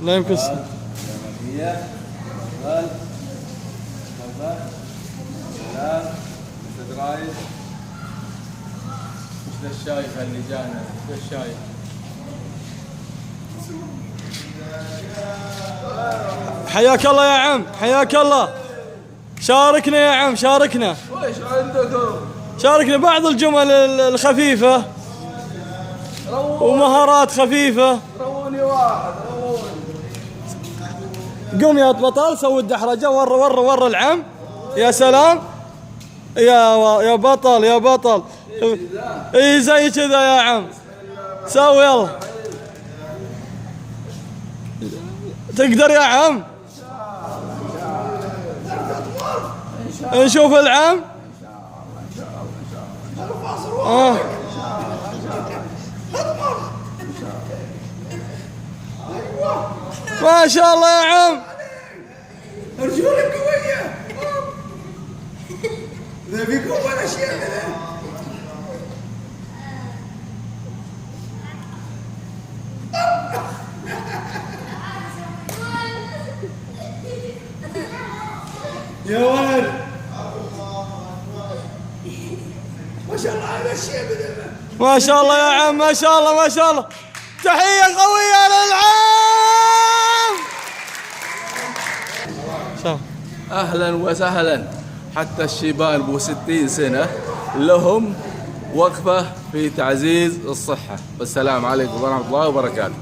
لا يمكن. اليمنية. تفضل تفضل. سلام. أستاذ رايد. وش ذا الشايفة اللي جانا؟ وش ذا الشايفة؟ حياك الله يا عم، حياك الله. شاركنا يا عم، شاركنا. وش عندكم؟ شاركنا بعض الجمل الخفيفة ومهارات خفيفة. روني واحد، روني. قم يا بطل، سوي الدحرجة. ور العم. يا سلام. يا بطل يا بطل. اي زي كذا يا عم. سوي يلا. تقدر يا عم. نشوف العم. ما شاء الله يا عم. رجولك قوية. ذا في قوة الأشياء ذا. يا ولد ما شاء الله على الشيء ذا. ما شاء الله يا عم، ما شاء الله ما شاء الله. تحية قوية للعم. أهلا وسهلا. حتى الشيبان ابو 60 سنة لهم وقفة في تعزيز الصحة. والسلام عليكم ورحمة الله وبركاته.